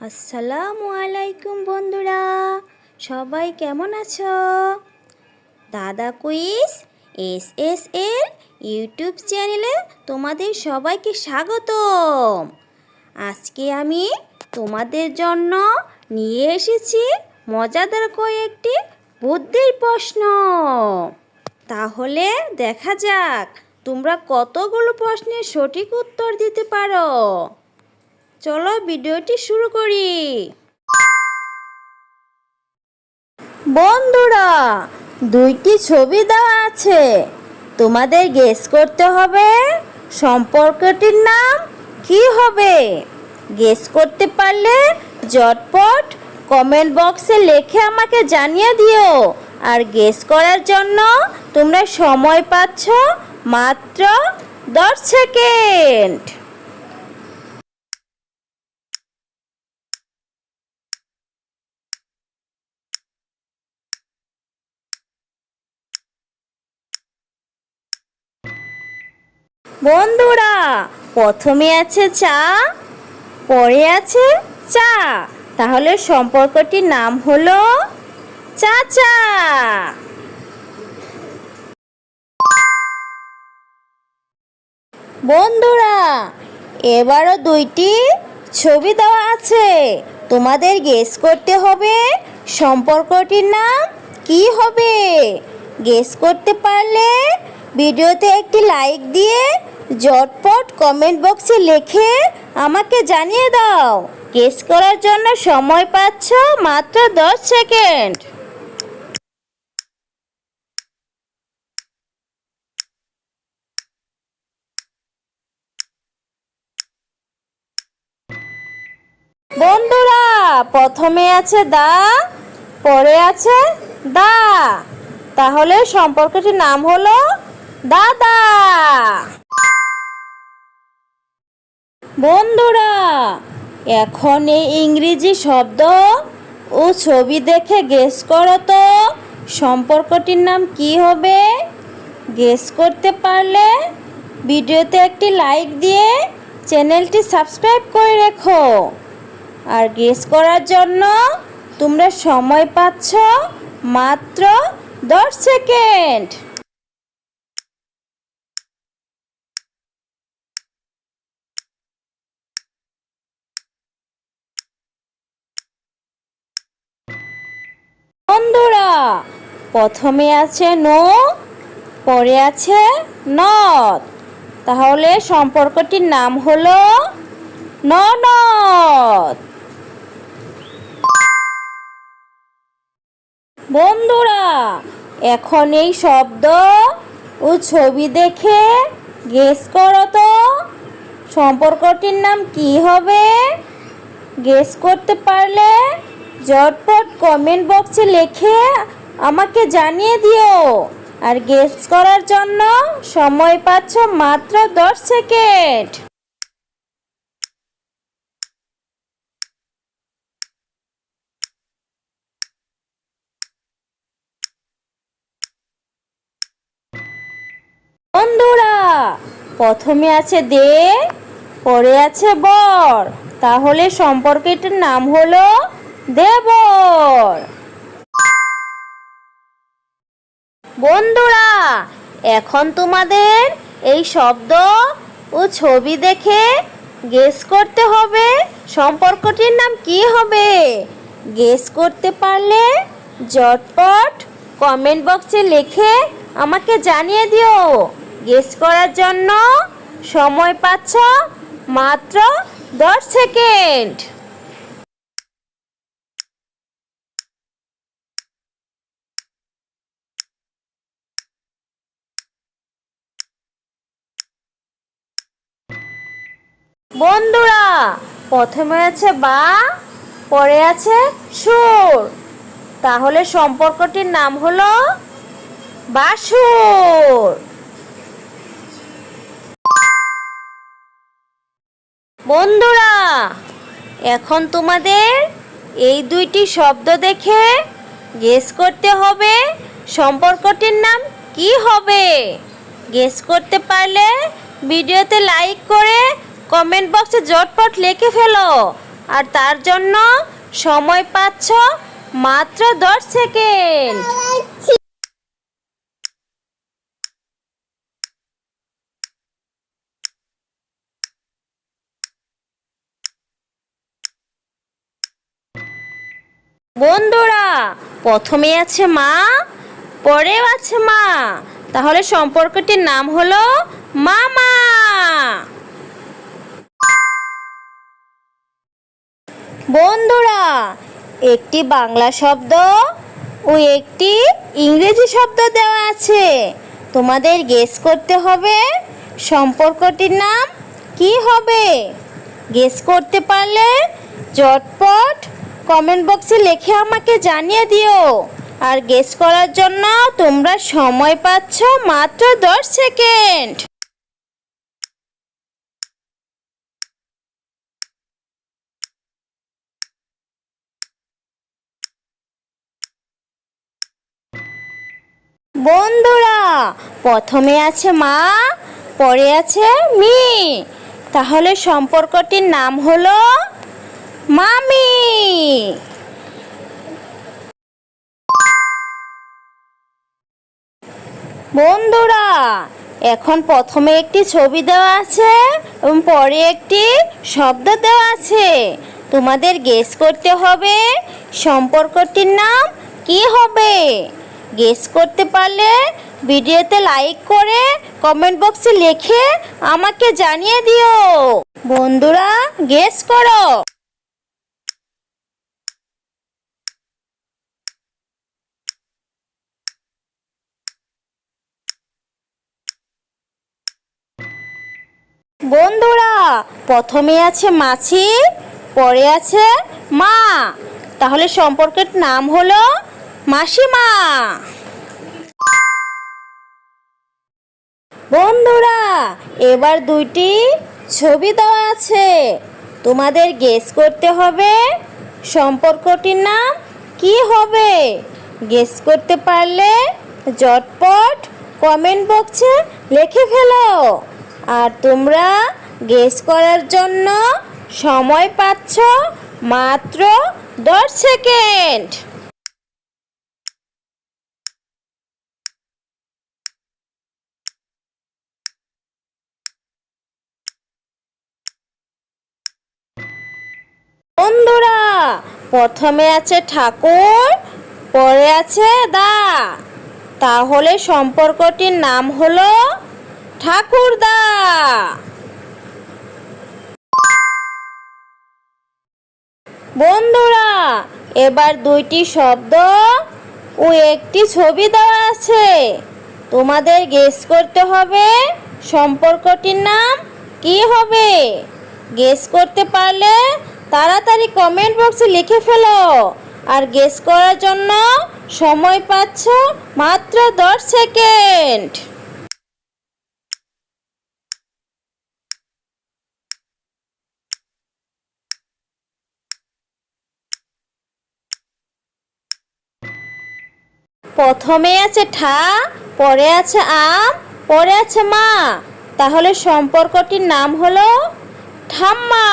আসসালামু আলাইকুম বন্ধুরা, সবাই কেমন আছো? দাদা কুইজ এস ইউটিউব চ্যানেলে তোমাদের সবাইকে স্বাগতম। আজকে আমি তোমাদের জন্য নিয়ে এসেছি মজাদার কয়েকটি বুদ্ধির প্রশ্ন। তাহলে দেখা যাক তোমরা কতগুলো প্রশ্নের সঠিক উত্তর দিতে পারো। চলো ভিডিওটি শুরু করি। বন্ধুরা, দুইটি ছবি দেওয়া আছে, তোমাদের গেস করতে হবে সম্পর্কটির নাম কি হবে। গেস করতে পারলে ঝটপট কমেন্ট বক্সে লিখে আমাকে জানিয়ে দিও। আর গেস করার জন্য তোমরা সময় পাচ্ছ মাত্র 10 সেকেন্ড। বন্ধুরা, প্রথমে আছে চা, পরে আছে চা, তাহলে সম্পর্কটির নাম হলো চাচা। বন্ধুরা, এবারও দুইটি ছবি দেওয়া আছে, তোমাদের গেস করতে হবে সম্পর্কটির নাম কি হবে। গেস করতে পারলে ভিডিওতে একটি লাইক দিয়ে ঝটপট কমেন্ট বক্সে লিখে আমাকে জানিয়ে দাও। গেস করার জন্য সময় পাচ্ছ মাত্র 10 সেকেন্ড। বন্ধুরা, প্রথমে আছে দা, পরে আছে দা, তাহলে সম্পর্কটির নাম হলো দাদা। বন্ধুরা, এখন এই ইংরেজি শব্দ ও ছবি দেখে গেস করো তো সম্পর্কটির নাম কি হবে। গেস করতে পারলে ভিডিওতে একটি লাইক দিয়ে চ্যানেলটি সাবস্ক্রাইব করে রেখো। আর গেস করার জন্য তোমরা সময় পাচ্ছ মাত্র 10 সেকেন্ড। বন্ধুরা, প্রথমে আছে নো, পরে আছে নদ, তাহলে সম্পর্কটির নাম হলো ননদ। বন্ধুরা, এখন এই শব্দ ও ছবি দেখে গেস করো তো সম্পর্কটির নাম কি হবে। গেস করতে পারলে ঝটপট কমেন্ট বক্সে লিখে আমাকে জানিয়ে দিও। আর গেস করার জন্য সময় পাচ্ছ মাত্র 10 সেকেন্ড। বন্ধুরা, প্রথমে আছে দে, পরে আছে বর, তাহলে সম্পর্কটির নাম হলো দেবর। বন্ধুরা, এখন তোমাদের এই শব্দ ও ছবি দেখে গেস করতে হবে সম্পর্কটির নাম কি হবে। গেস করতে পারলে ঝটপট কমেন্ট বক্সে লিখে আমাকে জানিয়ে দিও। গেস করার জন্য সময় পাচ্ছ মাত্র 10 সেকেন্ড। বন্ধুরা, প্রথমে আছে বা, পরে আছে সুর, তাহলে সম্পর্কটির নাম হলো বাসুর। বন্ধুরা, এখন তোমাদের এই দুইটি শব্দ দেখে গেস করতে হবে সম্পর্কটির নাম কি হবে। গেস করতে পারলে ভিডিওতে লাইক করে কমেন্ট বক্সে ঝটপট লিখে ফেলো। আর তার জন্য সময় পাচ্ছ মাত্র 10 সেকেন্ড। বন্ধুরা, প্রথমে আছে মা, পরেও আছে মা, তাহলে সম্পর্কটির নাম হলো মামা। বন্ধুরা, একটি বাংলা শব্দ ও একটি ইংরেজি শব্দ দেওয়া আছে, তোমাদের গেস করতে হবে সম্পর্কটির নাম কি হবে। গেস করতে পারলে ঝটপট কমেন্ট বক্সে লিখে আমাকে জানিয়ে দিও। আর গেস করার জন্য তোমরা সময় পাচ্ছ মাত্র 10 সেকেন্ড। বন্ধুরা, প্রথমে আছে মা, পরে আছে মি, তাহলে সম্পর্কটির নাম হলো মামি। বন্ধুরা, এখন প্রথমে একটি ছবি দেওয়া আছে এবং পরে একটি শব্দ দেওয়া আছে, তোমাদের গেস করতে হবে সম্পর্কটির নাম কি হবে। গেস করতে পারলে ভিডিওতে লাইক করে কমেন্ট বক্সে লিখে আমাকে জানিয়ে দিও। বন্ধুরা, গেস করো। বন্ধুরা, প্রথমে আছে মাছি, পরে আছে মা, তাহলে সম্পর্কের নাম হলো মাসিমা। বন্ধুরা, এবার দুইটি ছবি দেওয়া আছে, তোমাদের গেস করতে হবে সম্পর্কটির নাম কি হবে। গেস করতে পারলে ঝটপট কমেন্ট বক্সে লিখে ফেলো। আর তোমরা গেস করার জন্য সময় পাচ্ছ মাত্র 10 সেকেন্ড। বন্ধুরা, প্রথমে আছে ঠাকুর, পরে আছে দা, তাহলে সম্পর্কটির নাম হলো ঠাকুরদা। বন্ধুরা, এবার দুইটি শব্দ ও একটি ছবি দেওয়া আছে, তোমাদের গেস করতে হবে সম্পর্কটির নাম কি হবে। গেস করতে পারলে তাড়াতাড়ি কমেন্ট বক্সে লিখে ফেলো। আর গেস করার জন্য সময় পাচ্ছ মাত্র 10 সেকেন্ড। প্রথমে আছে ঠা, পরে আছে আম, পরে আছে মা, তাহলে সম্পর্কটির নাম হলো ঠাম্মা।